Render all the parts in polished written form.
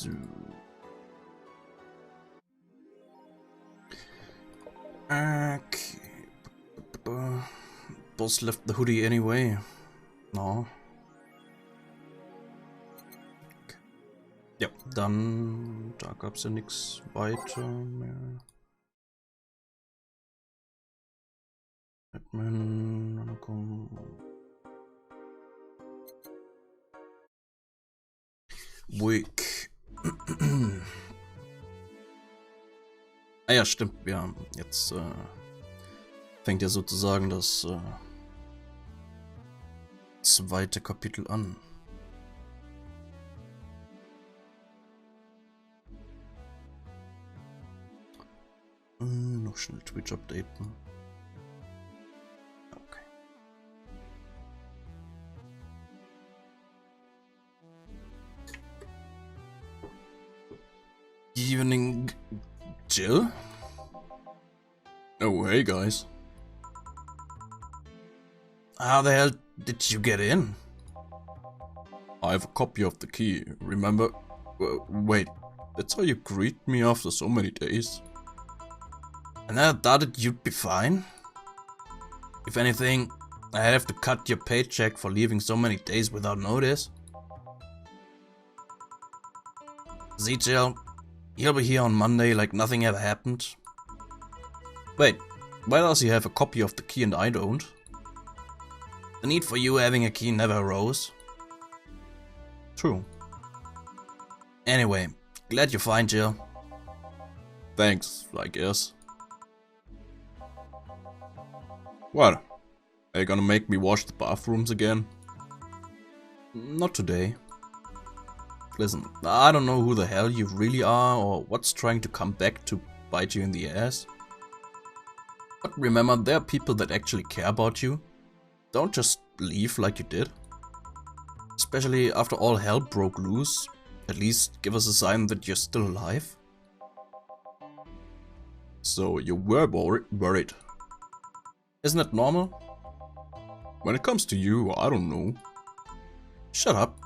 So. Okay. Boss left the hoodie anyway. No. Okay. Ja, dann da gab's ja nichts weiter mehr. Batman, komm. Week. Ah ja, stimmt. Ja, jetzt fängt ja sozusagen das zweite Kapitel an. Noch schnell Twitch updaten. Okay. Evening, Jill? Oh, hey guys. How the hell did you get in? I have a copy of the key, remember? Wait, that's how you greet me after so many days? And I thought you'd be fine? If anything, I have to cut your paycheck for leaving so many days without notice. See, Jill, he'll be here on Monday like nothing ever happened. Wait, why does he have a copy of the key and I don't? The need for you having a key never arose. True. Anyway, glad you're fine, Jill. Thanks, I guess. What? Are you gonna make me wash the bathrooms again? Not today. Listen, I don't know who the hell you really are or what's trying to come back to bite you in the ass. But remember, there are people that actually care about you. Don't just leave like you did. Especially after all hell broke loose. At least give us a sign that you're still alive. So you were worried. Isn't that normal? When it comes to you, I don't know. Shut up.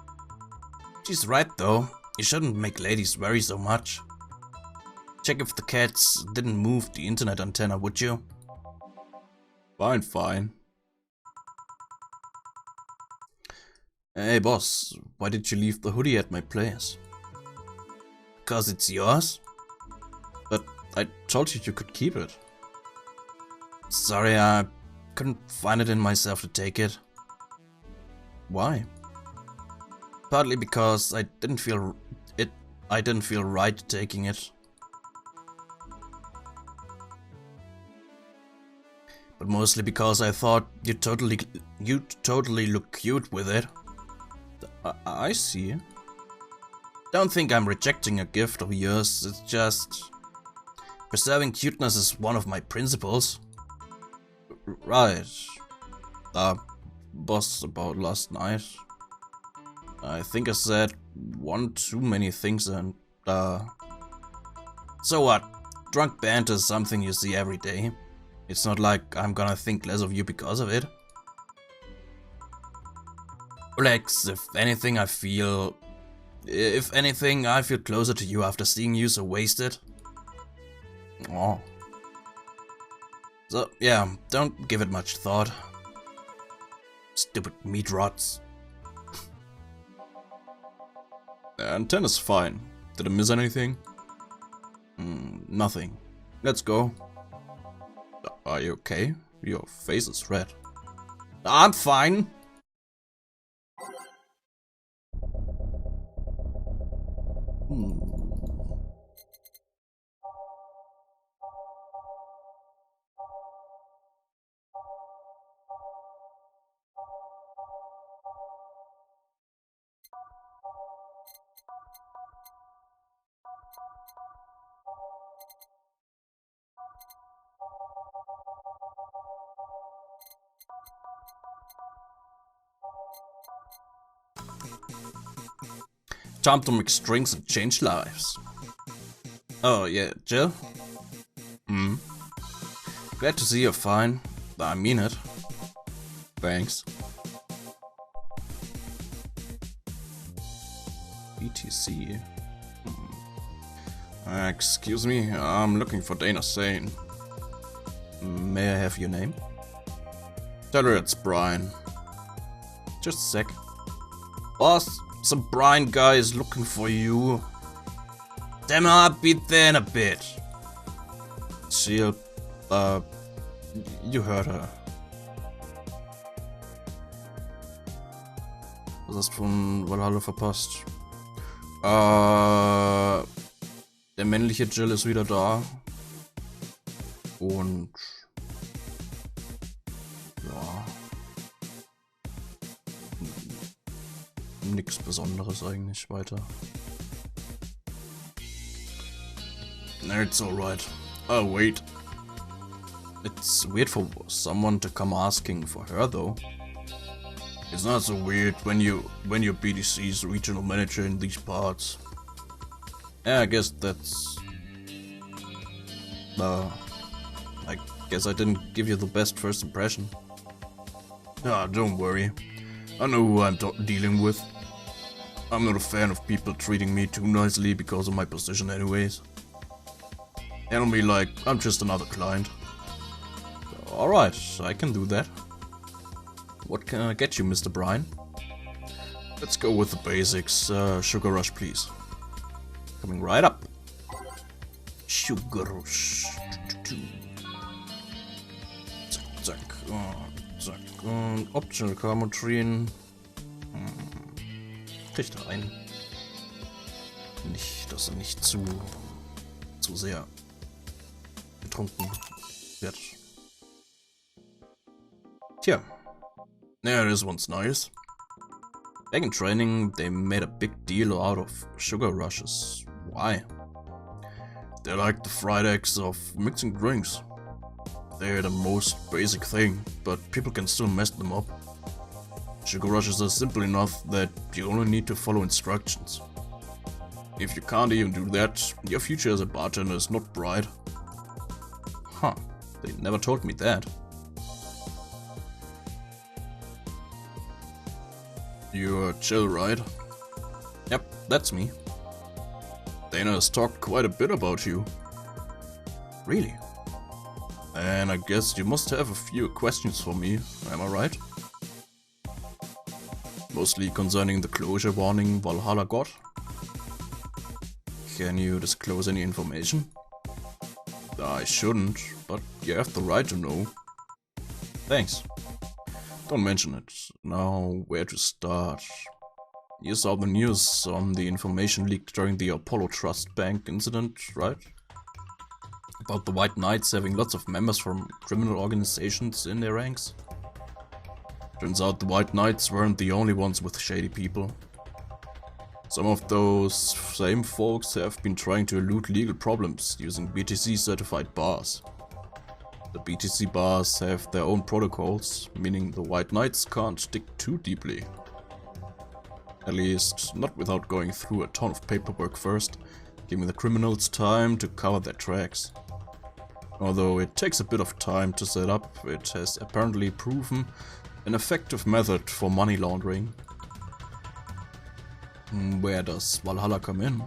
She's right though. You shouldn't make ladies worry so much. Check if the cats didn't move the internet antenna, would you? Fine, fine. Hey boss, why did you leave the hoodie at my place? Because it's yours? But I told you could keep it. Sorry, I couldn't find it in myself to take it. Why? Partly because I didn't feel right taking it. But mostly because I thought you'd totally look cute with it. I see. Don't think I'm rejecting a gift of yours, it's just... preserving cuteness is one of my principles. Right. Boss, about last night. I think I said one too many things and So what? Drunk banter is something you see every day. It's not like I'm gonna think less of you because of it. Relax, if anything I feel closer to you after seeing you so wasted. Oh. So, yeah, don't give it much thought. Stupid meat rots. Antenna's fine. Did I miss anything? Nothing. Let's go. Are you okay? Your face is red. I'm fine. Time to mix drinks and change lives. Oh yeah, Jill? Glad to see you're fine. I mean it. Thanks. BTC. Excuse me, I'm looking for Dana Sane. May I have your name? Tell her it's Brian. Just a sec. Boss, some Brian guy is looking for you. Damn, I'll be there in a bit. She'll, you heard her. Was hast von Valhalla verpasst? Der männliche Jill ist wieder da. Und ja, nix Besonderes eigentlich weiter. It's alright. I'll wait. It's weird for someone to come asking for her though. It's not so weird when you're BDC's regional manager in these parts. Yeah, I guess that's... I guess I didn't give you the best first impression. Ah, don't worry. I know who I'm dealing with. I'm not a fan of people treating me too nicely because of my position anyways. Handle me like I'm just another client. Alright, I can do that. What can I get you, Mr. Brian? Let's go with the basics. Sugar rush, please. Coming right up. Sugar rush. Zack, zack. Zack. Optional Carmotrien. Kriegt rein. Nicht, dass er nicht zu sehr getrunken wird. Tja. Yeah, this one's nice. Back in training, they made a big deal out of sugar rushes. Why? They're like the fried eggs of mixing drinks. They're the most basic thing, but people can still mess them up. Sugar rushes are simple enough that you only need to follow instructions. If you can't even do that, your future as a bartender is not bright. Huh, they never told me that. You're Jill, right? Yep, that's me. Dana has talked quite a bit about you. Really? And I guess you must have a few questions for me, am I right? Mostly concerning the closure warning Valhalla got. Can you disclose any information? I shouldn't, but you have the right to know. Thanks. Don't mention it. Now, where to start? You saw the news on the information leaked during the Apollo Trust Bank incident, right? About the White Knights having lots of members from criminal organizations in their ranks. Turns out the White Knights weren't the only ones with shady people. Some of those same folks have been trying to elude legal problems using BTC certified bars. The BTC bars have their own protocols, meaning the White Knights can't dig too deeply. At least, not without going through a ton of paperwork first, giving the criminals time to cover their tracks. Although it takes a bit of time to set up, it has apparently proven an effective method for money laundering. Where does Valhalla come in?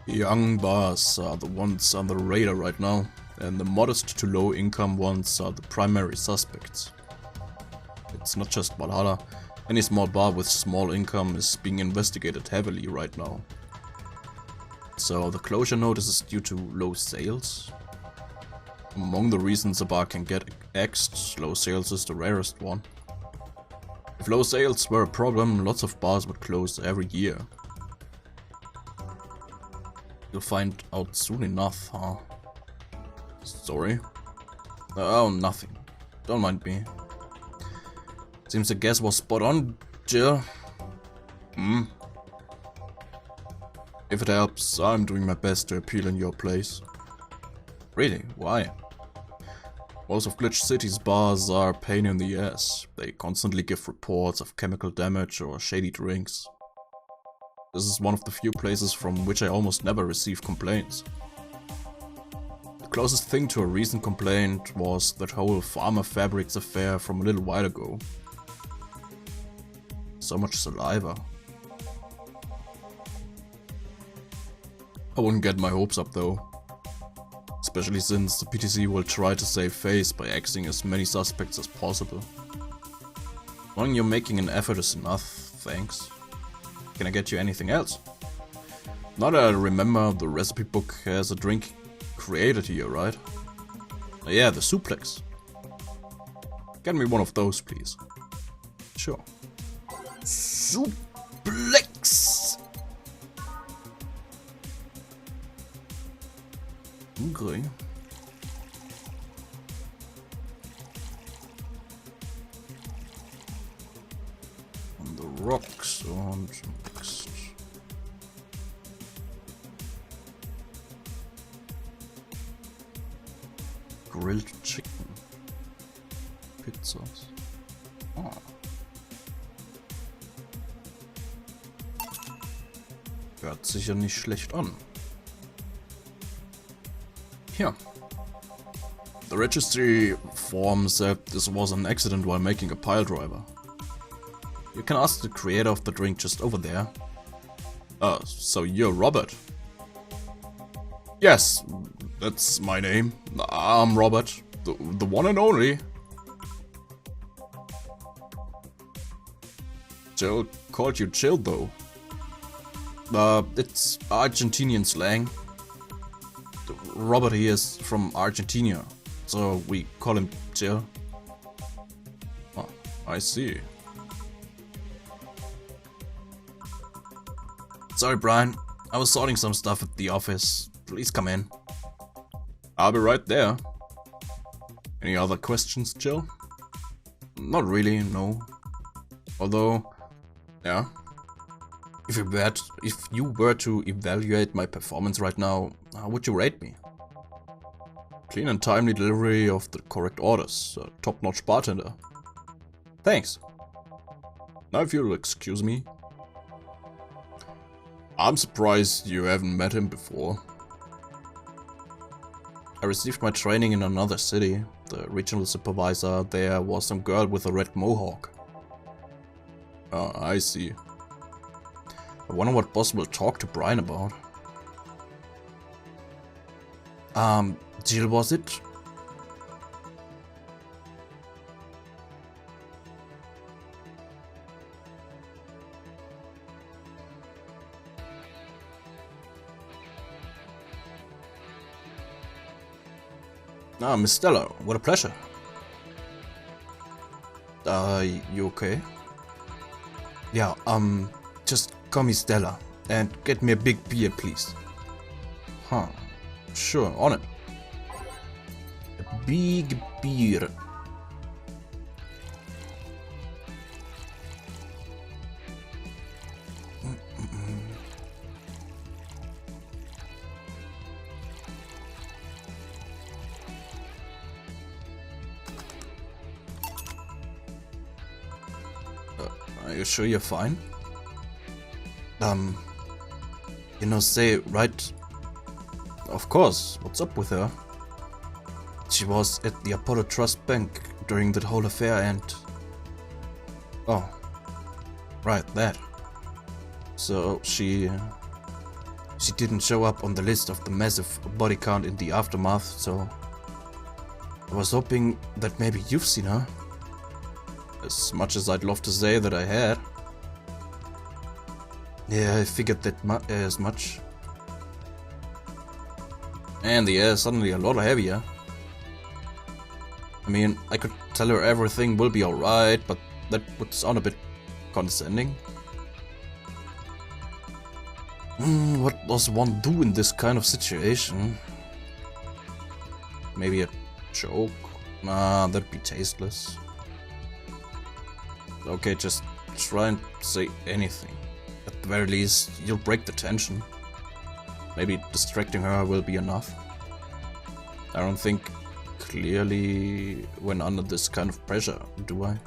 Young bars are the ones on the radar right now, and the modest to low income ones are the primary suspects. It's not just Valhalla, any small bar with small income is being investigated heavily right now. So the closure notice is due to low sales? Among the reasons a bar can get axed, low sales is the rarest one. If low sales were a problem, lots of bars would close every year. You'll find out soon enough, huh? Sorry? Oh, nothing. Don't mind me. Seems the guess was spot on, Jill. If it helps, I'm doing my best to appeal in your place. Really? Why? Most of Glitch City's bars are a pain in the ass. They constantly give reports of chemical damage or shady drinks. This is one of the few places from which I almost never receive complaints. The closest thing to a recent complaint was that whole Farmer Fabrics affair from a little while ago. So much saliva. I wouldn't get my hopes up though. Especially since the PTC will try to save face by axing as many suspects as possible. Knowing you're making an effort is enough, thanks. Can I get you anything else? Now that I remember, the recipe book has a drink created here, right? Yeah, the suplex. Get me one of those, please. Sure. Suplex! Okay. On the rocks and next. Grilled chicken. Pizzas. Ah. Hört sich ja nicht schlecht an. Here. The registry form said this was an accident while making a pile driver. You can ask the creator of the drink just over there. So you're Robert? Yes, that's my name. I'm Robert, the one and only. Jill called you Jill though. It's Argentinian slang. Robert here is from Argentina, so we call him Jill. Oh, I see. Sorry, Brian. I was sorting some stuff at the office. Please come in. I'll be right there. Any other questions, Jill? Not really, no. Although, yeah. If you were to evaluate my performance right now, how would you rate me? Clean and timely delivery of the correct orders. Top-notch bartender. Thanks. Now if you'll excuse me. I'm surprised you haven't met him before. I received my training in another city. The regional supervisor there was some girl with a red mohawk. Ah, I see. I wonder what boss will talk to Brian about. Jill, was it? Ah, Miss Stella, what a pleasure. You okay? Yeah, just call me Stella, and get me a big beer, please. Huh, sure, on it. A big beer. Are you sure you're fine? You know, say right. Of course, what's up with her? She was at the Apollo Trust Bank during that whole affair and... Oh, right, that. So she didn't show up on the list of the massive body count in the aftermath, so... I was hoping that maybe you've seen her. As much as I'd love to say that I had. Yeah, I figured that as much. And the air is suddenly a lot heavier. I mean, I could tell her everything will be alright, but that would sound a bit condescending. What does one do in this kind of situation? Maybe a joke? Nah, that'd be tasteless. Okay, just try and say anything. At the very least, you'll break the tension. Maybe distracting her will be enough. I don't think clearly when under this kind of pressure, do I?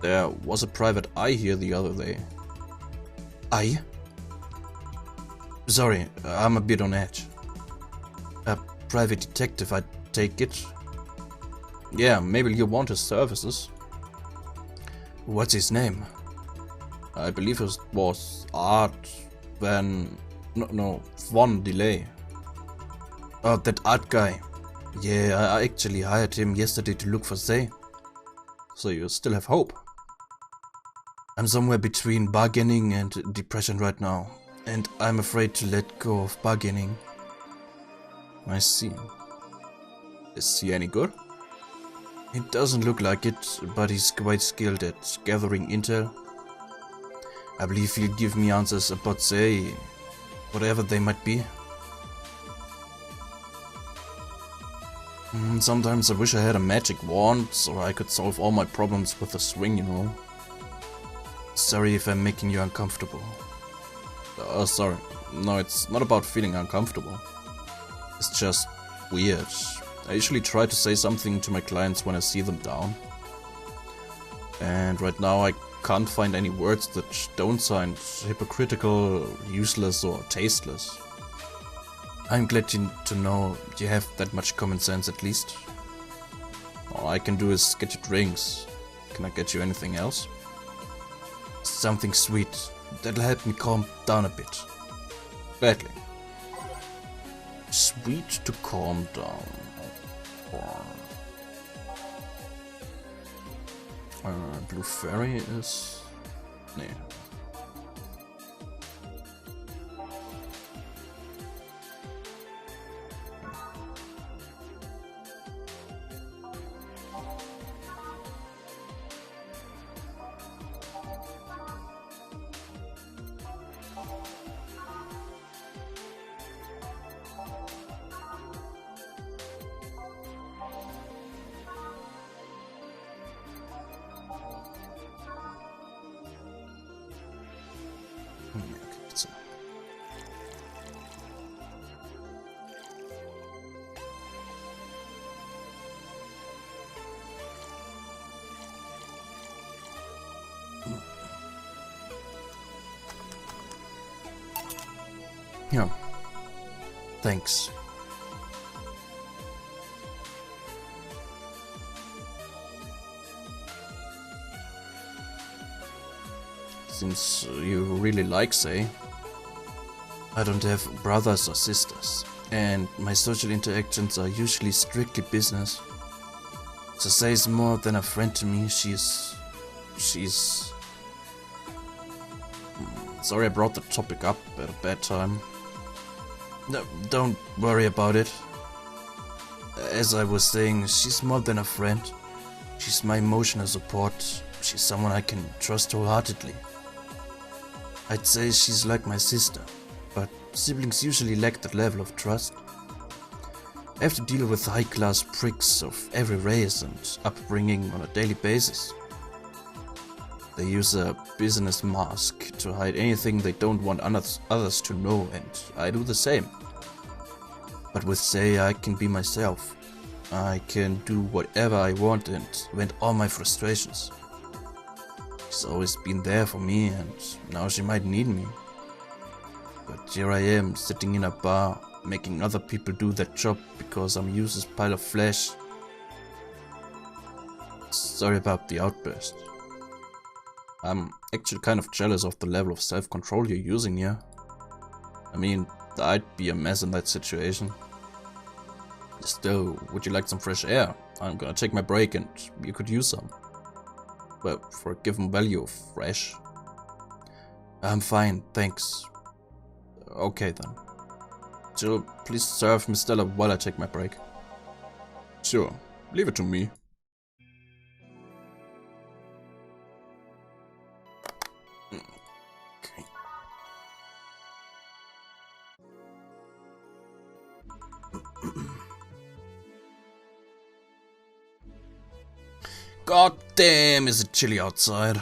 There was a private eye here the other day. Eye? Sorry, I'm a bit on edge. A private detective, I take it? Yeah, maybe you want his services. What's his name? I believe it was Art Van No, one delay. Oh, that art guy. Yeah, I actually hired him yesterday to look for Zay. So you still have hope. I'm somewhere between bargaining and depression right now, and I'm afraid to let go of bargaining. I see. Is he any good? It doesn't look like it, but he's quite skilled at gathering intel. I believe he'll give me answers about Zay, whatever they might be. Sometimes I wish I had a magic wand, so I could solve all my problems with a swing, you know. Sorry if I'm making you uncomfortable. Sorry. No, it's not about feeling uncomfortable. It's just weird. I usually try to say something to my clients when I see them down. And right now I can't find any words that don't sound hypocritical, useless or tasteless. I'm glad to know you have that much common sense at least. All I can do is get you drinks. Can I get you anything else? Something sweet that'll help me calm down a bit. Gladly. Sweet to calm down. Blue Fairy is... Nee. Yeah. Thanks. Since you really like Zay, I don't have brothers or sisters, and my social interactions are usually strictly business. So Zay is more than a friend to me. She's... Sorry I brought the topic up at a bad time. No, don't worry about it. As I was saying, she's more than a friend. She's my emotional support. She's someone I can trust wholeheartedly. I'd say she's like my sister, but siblings usually lack that level of trust. I have to deal with high-class pricks of every race and upbringing on a daily basis. They use a business mask to hide anything they don't want others to know, and I do the same. But with Zay, I can be myself. I can do whatever I want and vent all my frustrations. She's always been there for me, and now she might need me. But here I am, sitting in a bar, making other people do their job because I'm a useless pile of flesh. Sorry about the outburst. I'm actually kind of jealous of the level of self-control you're using here. I mean, I'd be a mess in that situation. Still, would you like some fresh air? I'm gonna take my break and you could use some. Well, for a given value of fresh. I'm fine, thanks. Okay then. Jill, please serve Miss Stella while I take my break. Sure, leave it to me. Okay. God damn, is it chilly outside.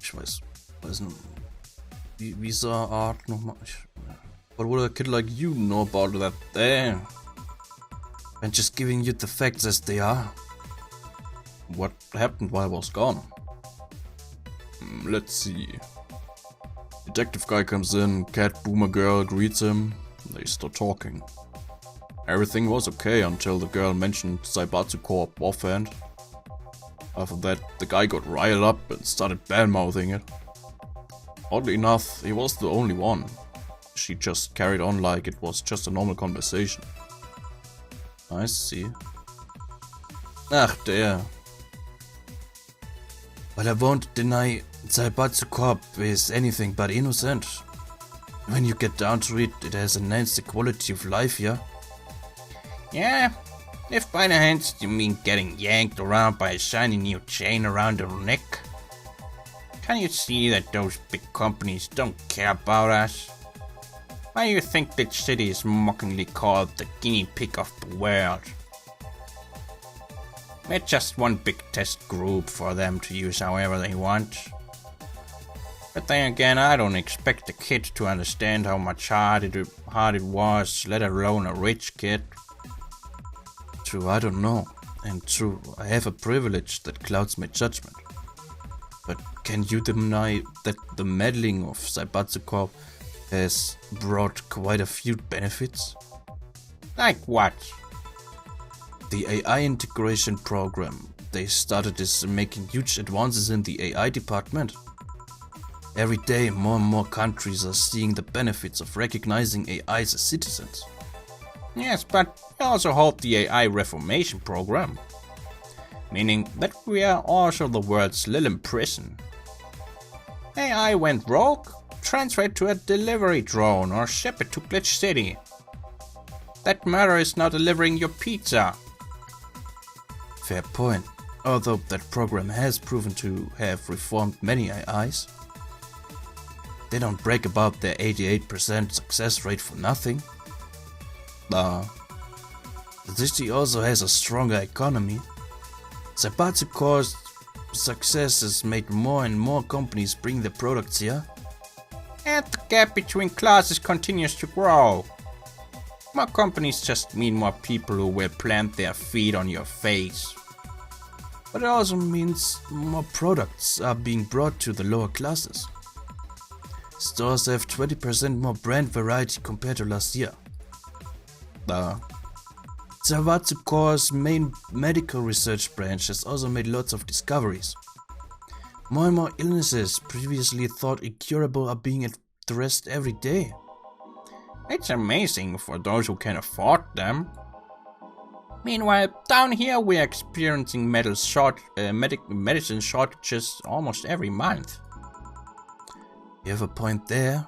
Ich weiß nicht. Visa Art nochmal. What would a kid like you know about that there? I'm just giving you the facts as they are. What happened while I was gone? Let's see. Detective guy comes in, cat boomer girl greets him, they start talking. Everything was okay until the girl mentioned Zaibatsu Corp offhand. After that, the guy got riled up and started bad-mouthing it. Oddly enough, he was the only one. She just carried on like it was just a normal conversation. I see. Ach, der. But I won't deny Zaibatsu Corp is anything but innocent. When you get down to it, it has enhanced the quality of life here. Yeah, if by the hands you mean getting yanked around by a shiny new chain around your neck. Can you see that those big companies don't care about us? Why do you think that city is mockingly called the guinea pig of the world? We're just one big test group for them to use however they want. But then again, I don't expect a kid to understand how much hard it was, let alone a rich kid. True, I don't know. And true, I have a privilege that clouds my judgment. But can you deny that the meddling of Zaibatsu Corp has brought quite a few benefits? Like what? The AI integration program they started is making huge advances in the AI department. Every day more and more countries are seeing the benefits of recognizing AIs as citizens. Yes, but we also hold the AI reformation program. Meaning that we are also the world's little prison. AI went rogue, transferred to a delivery drone or ship it to Glitch City. That matter is now delivering your pizza. Fair point, although that program has proven to have reformed many AIs. They don't brag about their 88% success rate for nothing. The city also has a stronger economy. Zaibatsu Corp's success has made more and more companies bring their products here. And the gap between classes continues to grow. More companies just mean more people who will plant their feet on your face. But it also means more products are being brought to the lower classes. Stores have 20% more brand variety compared to last year. Zaibatsu Corp's main medical research branch has also made lots of discoveries. More and more illnesses previously thought incurable are being addressed every day. It's amazing for those who can afford them. Meanwhile, down here we are experiencing medicine shortages almost every month. You have a point there.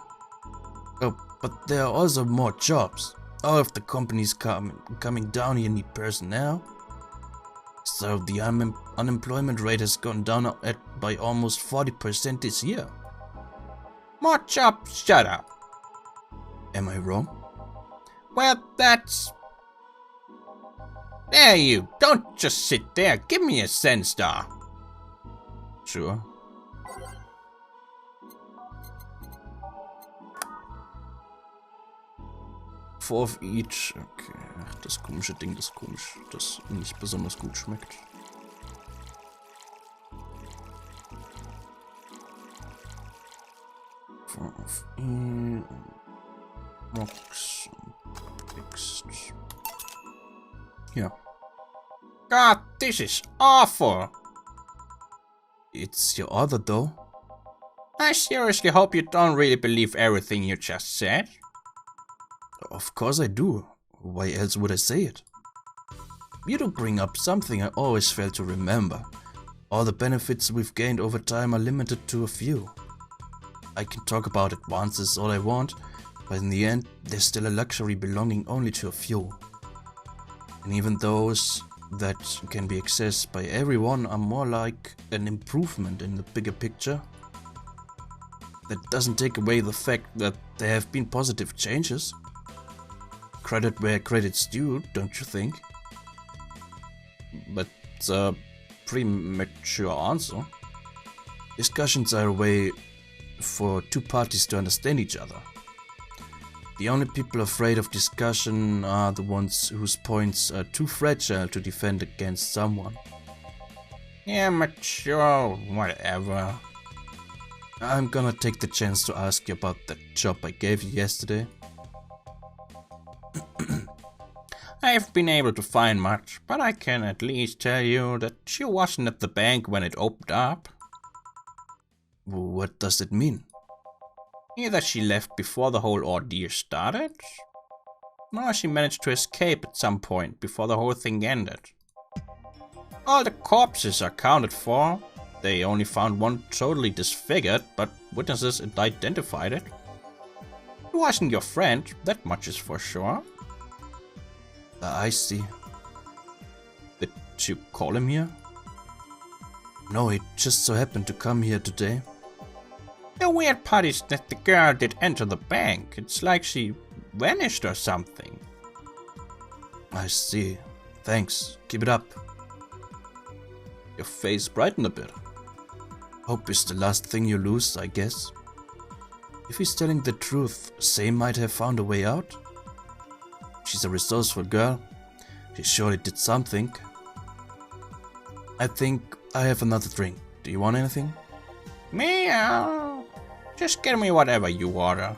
Oh, but there are also more jobs. All of the companies coming down here need personnel. So the unemployment rate has gone down by almost 40% this year. More jobs, shut up. Am I wrong? Well, that's... There you, don't just sit there, give me a sense star. Sure. Four of each. Okay, ach, das komische Ding, das komisch, das nicht besonders gut schmeckt. Four of each. Rocks. Fixed. Yeah. God, this is awful. It's your order though. I seriously hope you don't really believe everything you just said. Of course I do. Why else would I say it? You do bring up something I always fail to remember. All the benefits we've gained over time are limited to a few. I can talk about advances all I want, but in the end, there's still a luxury belonging only to a few. And even those that can be accessed by everyone are more like an improvement in the bigger picture. That doesn't take away the fact that there have been positive changes. Credit where credit's due, don't you think? But it's a pretty mature answer. Discussions are a way for two parties to understand each other. The only people afraid of discussion are the ones whose points are too fragile to defend against someone. Yeah, mature, whatever. I'm gonna take the chance to ask you about that job I gave you yesterday. I've been able to find much, but I can at least tell you that she wasn't at the bank when it opened up. What does it mean? Either she left before the whole ordeal started, or she managed to escape at some point before the whole thing ended. All the corpses are accounted for. They only found one totally disfigured, but witnesses identified it. It wasn't your friend, that much is for sure. I see. Did you call him here? No, he just so happened to come here today. The weird part is that the girl did enter the bank. It's like she vanished or something. I see. Thanks. Keep it up. Your face brightened a bit. Hope is the last thing you lose, I guess. If he's telling the truth, Say might have found a way out. She's a resourceful girl. She surely did something. I think I have another drink. Do you want anything? Meow. Just get me whatever you order.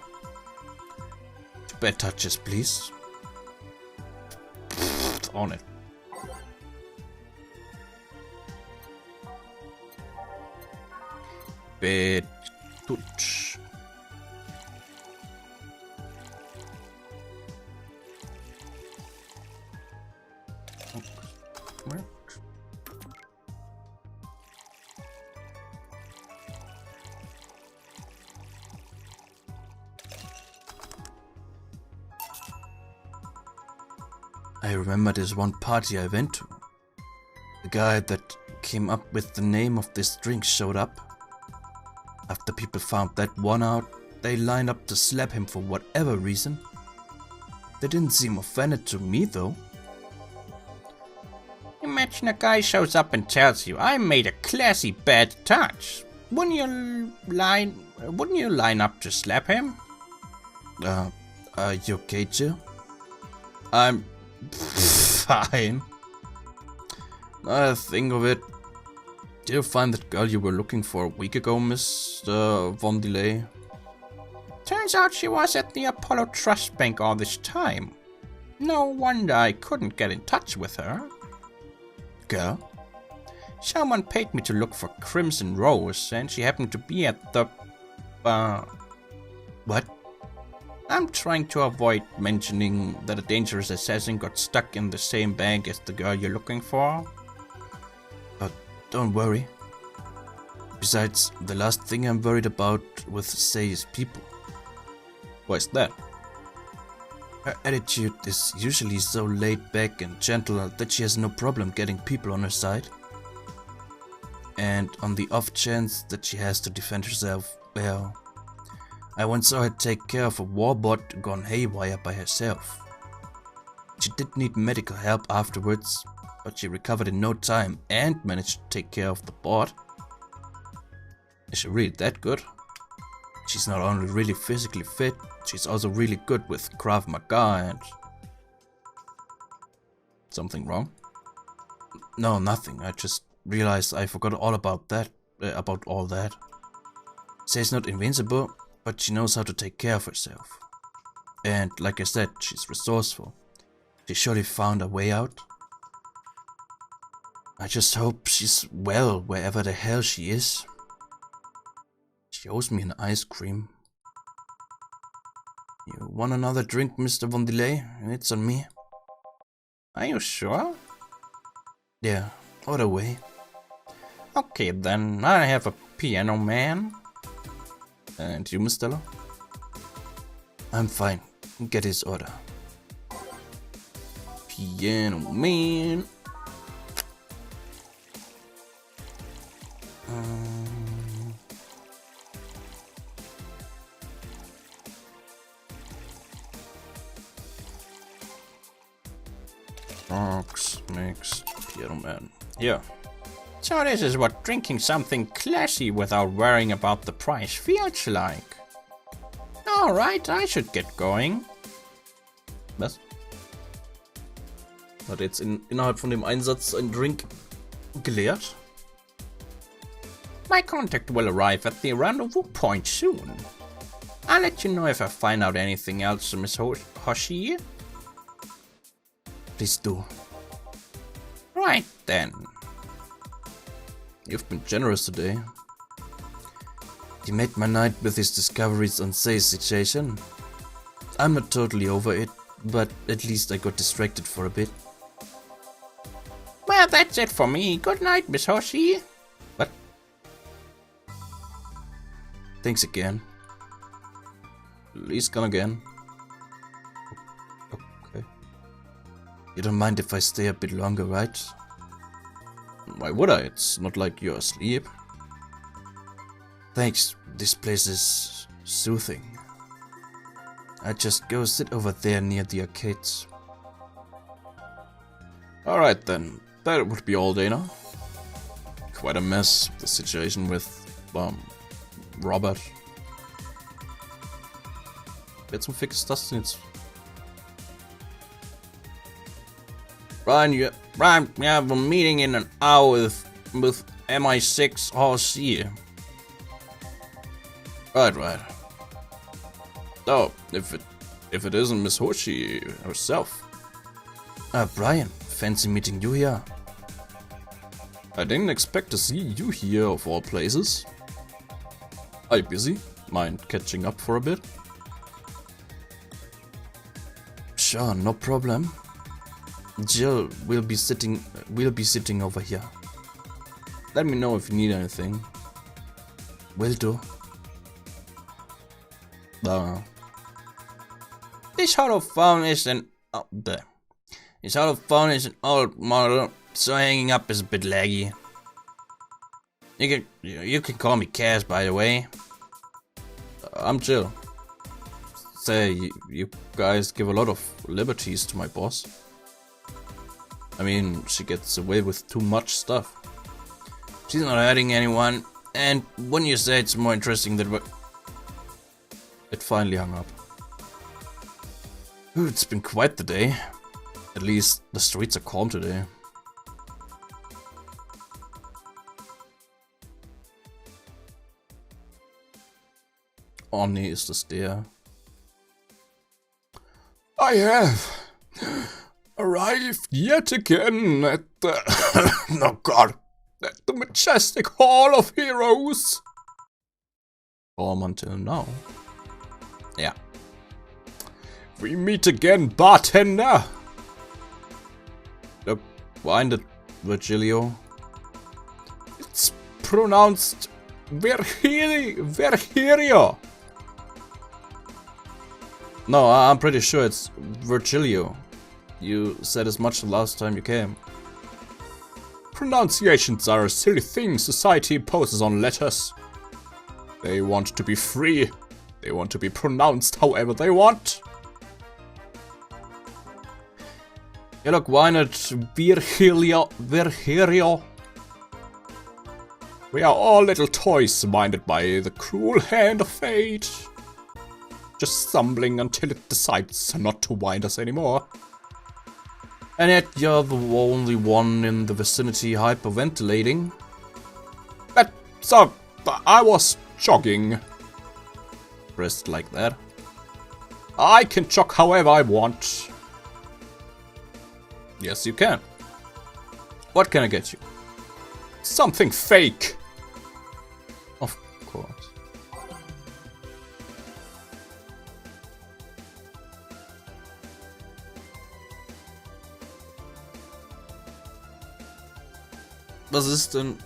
Bad touches, please. On it. Bad touch. I remember this one party I went to. The guy that came up with the name of this drink showed up. After people found that one out, they lined up to slap him for whatever reason. They didn't seem offended to me though. Imagine a guy shows up and tells you, I made a classy bad touch. Wouldn't you line up to slap him? Are you okay, Jill? I'm fine. Now I think of it. Did you find that girl you were looking for a week ago, Mr. Von Delay? Turns out she was at the Apollo Trust Bank all this time. No wonder I couldn't get in touch with her. Girl? Someone paid me to look for Crimson Rose, and she happened to be at the... What? I'm trying to avoid mentioning that a dangerous assassin got stuck in the same bank as the girl you're looking for. But don't worry. Besides, the last thing I'm worried about with Say is people. What's that? Her attitude is usually so laid back and gentle that she has no problem getting people on her side. And on the off chance that she has to defend herself, well, I once saw her take care of a warbot gone haywire by herself. She did need medical help afterwards, but she recovered in no time and managed to take care of the bot. Is she really that good? She's not only really physically fit, she's also really good with Krav Maga and... Something wrong? No, nothing. I just realized I forgot all about that. Say's not invincible, but she knows how to take care of herself. And like I said, she's resourceful. She surely found a way out. I just hope she's well wherever the hell she is. She owes me an ice cream. You want another drink, Mr. Von Delay? It's on me. Are you sure? Yeah, order away. Okay then, I have a piano man. And you, Miss Stella? I'm fine. Get his order. Piano man. Rocks, mixed, piano man. Yeah. So this is what drinking something classy without worrying about the price feels like. Alright, I should get going. Was? Hat jetzt innerhalb von dem Einsatz einen Drink geleert? My contact will arrive at the rendezvous point soon. I'll let you know if I find out anything else, Miss Hoshi. Please do. Right then. You've been generous today. You made my night with his discoveries on Say's situation. I'm not totally over it, but at least I got distracted for a bit. Well, that's it for me. Good night, Miss Hoshi. What? Thanks again. Please come again. Okay. You don't mind if I stay a bit longer, right? Why would I? It's not like you're asleep. Thanks, this place is soothing. I just go sit over there near the arcades. Alright then, that would be all day now. Quite a mess, the situation with, Robert. Wer zum Fix ist das denn jetzt? Ryan, you have a meeting in an hour with MI6 RC. Right. Oh, if it isn't Miss Hoshi herself. Brian, fancy meeting you here. I didn't expect to see you here of all places. Are you busy? Mind catching up for a bit? Sure, no problem. Jill will be sitting over here. Let me know if you need anything. Will do. This holophone is an old model, so hanging up is a bit laggy. You can call me Cass, by the way. I'm Jill. Say, you guys give a lot of liberties to my boss. I mean, she gets away with too much stuff. She's not hurting anyone, and wouldn't you say it's more interesting than... It finally hung up. Ooh, it's been quite the day. At least the streets are calm today. Oh nee, ist das der? I have arrived yet again at the... oh god. At the majestic Hall of Heroes. Until now. Yeah. We meet again, bartender. Look, wind it, Virgilio. It's pronounced Virgilio. No, I'm pretty sure it's Virgilio. You said as much the last time you came. Pronunciations are a silly thing society imposes on letters. They want to be free. They want to be pronounced however they want. Yeah, look, why not Virgilio? We are all little toys minded by the cruel hand of fate. Just stumbling until it decides not to wind us anymore. And yet you're the only one in the vicinity hyperventilating. But so, I was jogging. Dressed like that. I can jog however I want. Yes, you can. What can I get you? Something fake. Of course. Was ist denn?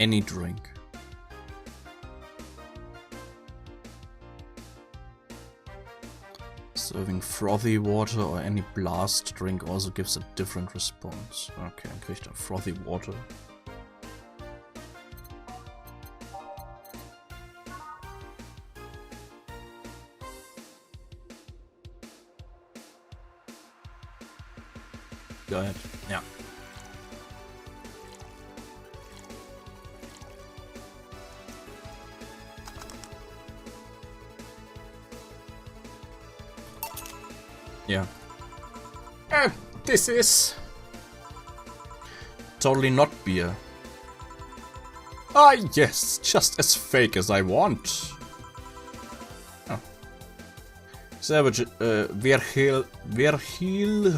Any drink. Serving frothy water or any blast drink also gives a different response. Okay, dann kriege ich dann frothy water. Geil. Ja. Yeah. This is totally not beer. Ah, yes, just as fake as I want. Oh. Savage, Virgil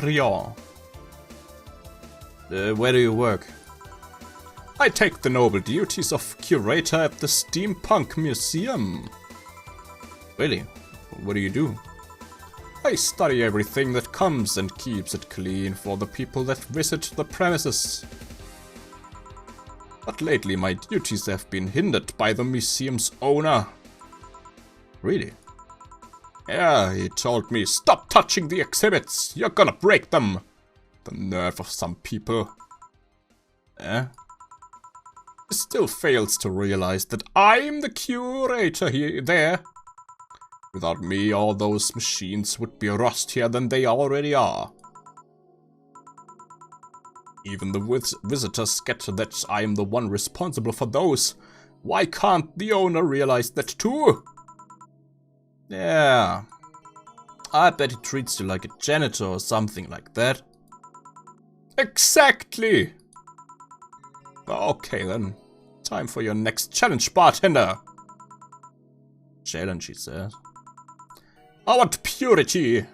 Rion. Where do you work? I take the noble duties of curator at the Steampunk Museum. Really? What do you do? I study everything that comes and keeps it clean for the people that visit the premises. But lately my duties have been hindered by the museum's owner. Really? Yeah, he told me, stop touching the exhibits, you're gonna break them. The nerve of some people. Eh? He still fails to realize that I'm the curator here, there. Without me, all those machines would be rustier than they already are. Even the visitors get that I am the one responsible for those. Why can't the owner realize that too? Yeah. I bet he treats you like a janitor or something like that. Exactly! Okay then. Time for your next challenge, bartender. Challenge, he says. I want purity!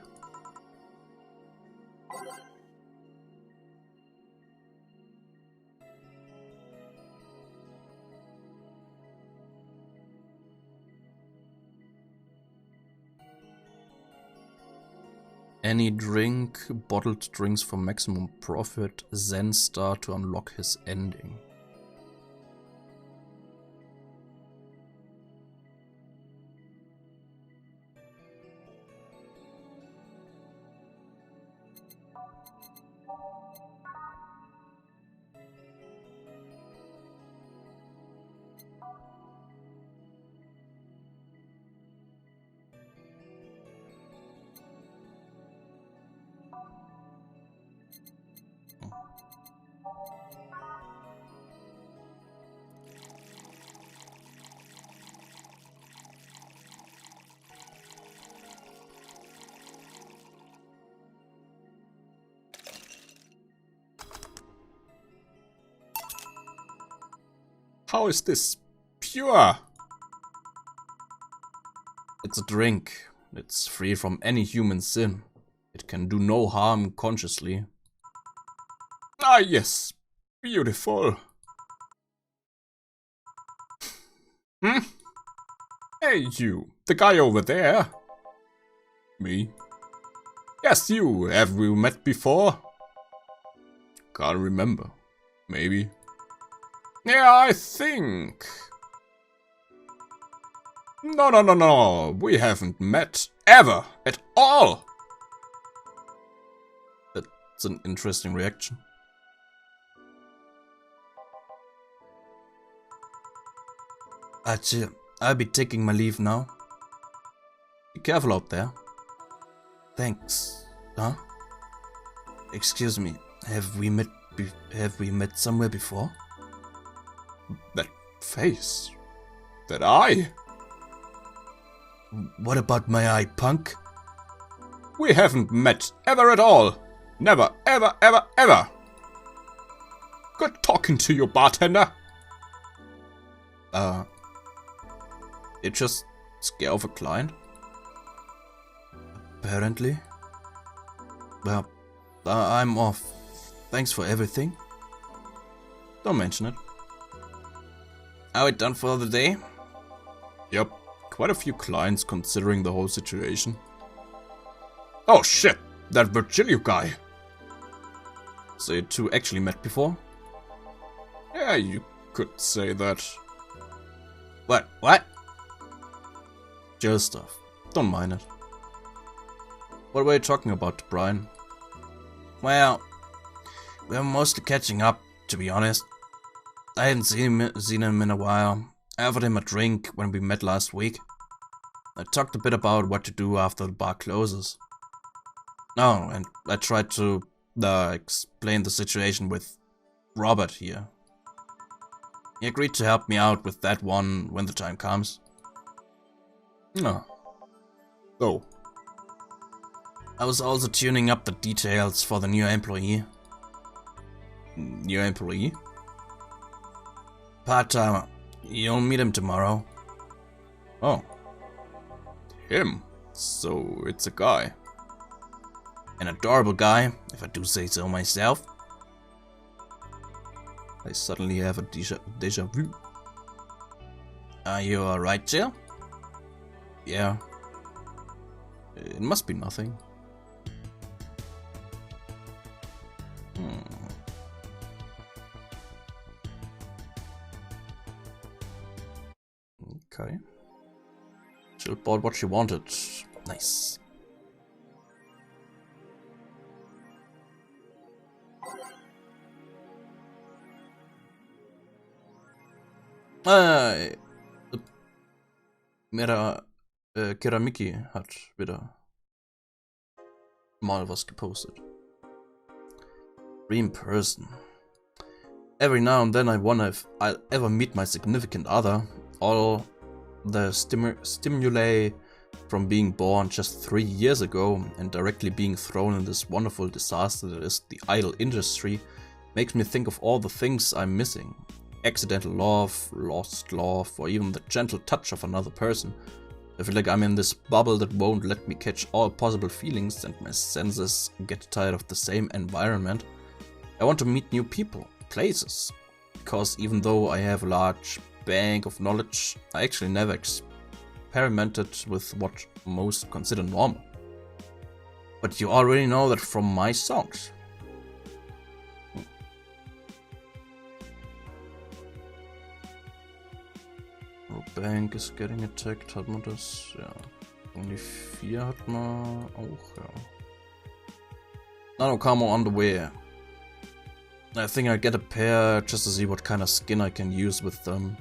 Any drink, bottled drinks for maximum profit, Zen star to unlock his ending. How is this pure? It's a drink. It's free from any human sin. It can do no harm consciously. Ah, yes. Beautiful. Hmm? Hey, you. The guy over there. Me? Yes, you. Have we met before? Can't remember. Maybe. Yeah, I think. No. We haven't met ever at all. That's an interesting reaction. I'll be taking my leave now. Be careful out there. Thanks. Huh? Excuse me. Have we met somewhere before? That face. That eye. What about my eye, punk? We haven't met ever at all. Never, ever, ever, ever. Good talking to you, bartender. You just scare off a client? Apparently. Well, I'm off. Thanks for everything. Don't mention it. Are we done for the day? Yep. Quite a few clients considering the whole situation. Oh shit! That Virgilio guy! So you two actually met before? Yeah, you could say that. What? Jail stuff. Don't mind it. What were you talking about, Brian? Well, we were mostly catching up, to be honest. I hadn't seen him in a while. I offered him a drink when we met last week. I talked a bit about what to do after the bar closes. Oh, and I tried to explain the situation with Robert here. He agreed to help me out with that one when the time comes. No. Oh. I was also tuning up the details for the new employee. New employee? Part-timer. You'll meet him tomorrow. Oh. Him? So it's a guy. An adorable guy, if I do say so myself. I suddenly have a deja vu. Are you alright, Jill? Yeah. It must be nothing. Okay. Jill bought what she wanted. Nice. Keramiki hat wieder mal was gepostet. Dream person. Every now and then I wonder if I'll ever meet my significant other. All the stimuli from being born just 3 years ago and directly being thrown in this wonderful disaster that is the idol industry makes me think of all the things I'm missing. Accidental love, lost love, or even the gentle touch of another person. I feel like I'm in this bubble that won't let me catch all possible feelings and my senses get tired of the same environment. I want to meet new people, places, because even though I have a large bank of knowledge, I actually never experimented with what most consider normal. But you already know that from my songs. Bank is getting attacked, hat man das? Ja. Und die 4 hat man auch, ja. Nano camo underwear. I think I'll get a pair just to see what kind of skin I can use with them.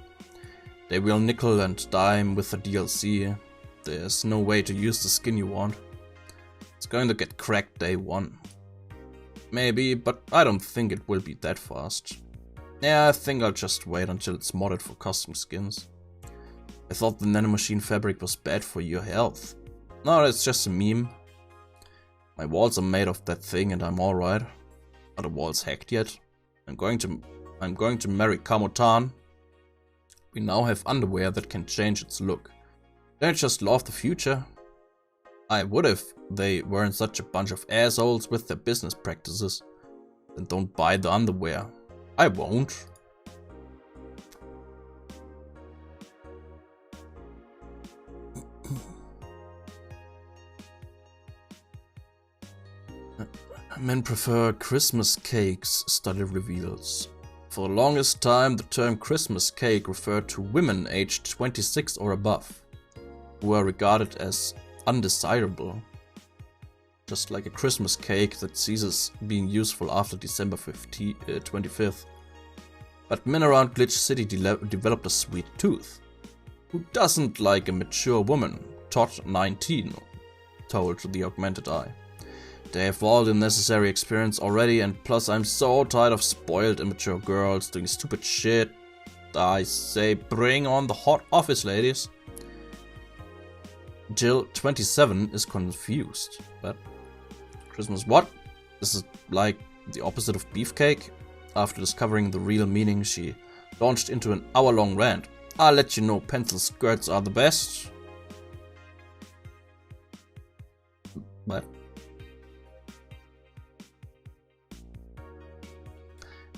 They will nickel and dime with the DLC. There's no way to use the skin you want. It's going to get cracked day 1. Maybe, but I don't think it will be that fast. Yeah, I think I'll just wait until it's modded for custom skins. I thought the nanomachine fabric was bad for your health. No, it's just a meme. My walls are made of that thing and I'm alright. Are the walls hacked yet? I'm going to marry Kamotan. We now have underwear that can change its look. Don't you just love the future? I would if they weren't such a bunch of assholes with their business practices. Then don't buy the underwear. I won't. Men prefer Christmas cakes, study reveals. For the longest time, the term Christmas cake referred to women aged 26 or above, who are regarded as undesirable. Just like a Christmas cake that ceases being useful after December 25th. But men around Glitch City developed a sweet tooth. Who doesn't like a mature woman, Todd 19, told the augmented eye. They have all the necessary experience already, and plus I'm so tired of spoiled immature girls doing stupid shit. I say bring on the hot office ladies. Jill 27 is confused. But Christmas what? This is like the opposite of beefcake? After discovering the real meaning, she launched into an hour-long rant. I'll let you know pencil skirts are the best. What?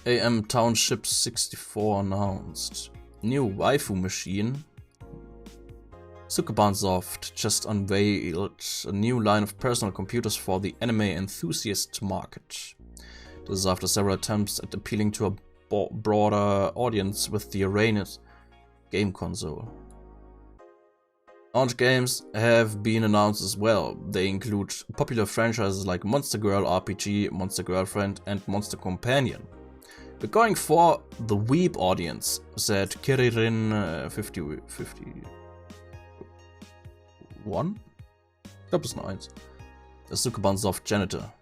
AM Township 64 announced. New waifu machine. Sukabansoft just unveiled a new line of personal computers for the anime enthusiast market. This is after several attempts at appealing to a broader audience with the Uranus game console. Launch games have been announced as well. They include popular franchises like Monster Girl RPG, Monster Girlfriend, and Monster Companion. We're going for the weeb audience, said Kiririn51. Ich glaube, das ist eine 1. Der Sukubansoft Janitor.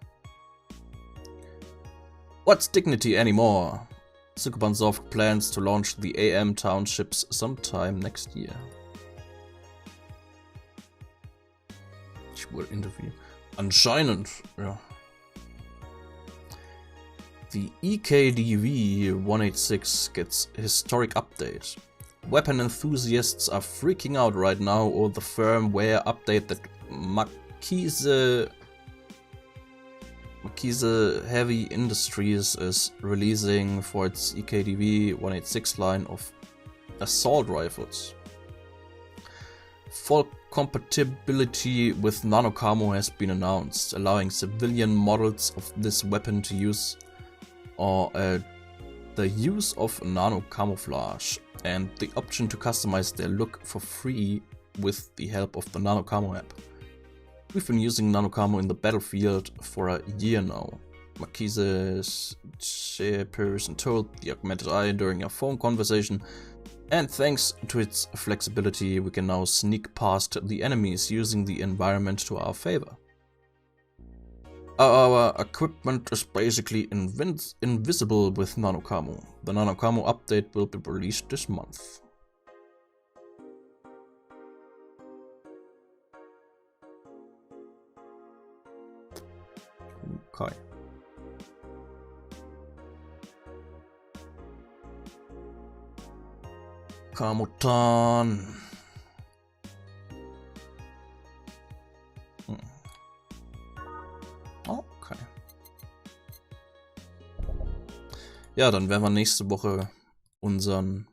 What's dignity anymore? Sukubansoft plans to launch the AM townships sometime next year. Ich wurde interview. Anscheinend, ja. The EKDV 186 gets historic update. Weapon enthusiasts are freaking out right now over the firmware update that Makise Heavy Industries is releasing for its EKDV 186 line of assault rifles. Full compatibility with nanocamo has been announced, allowing civilian models of this weapon to use the use of nano camouflage and the option to customize their look for free with the help of the Nano Camo app. We've been using Nano Camo in the battlefield for a year now. Makise's chairperson told the Augmented Eye during a phone conversation, and thanks to its flexibility we can now sneak past the enemies using the environment to our favor. Our equipment is basically invisible with Nano Camo. The Nano Camo update will be released this month. Okay. Kamutan. Okay. Ja, dann werden wir nächste Woche unseren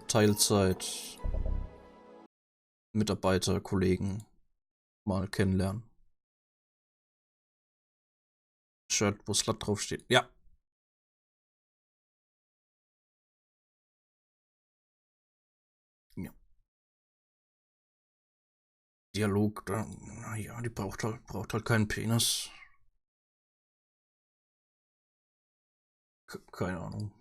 Teilzeit-Mitarbeiter, Kollegen mal kennenlernen. Shirt, wo Slut draufsteht. Ja. Ja. Dialog, naja, die braucht halt keinen Penis. Keine Ahnung.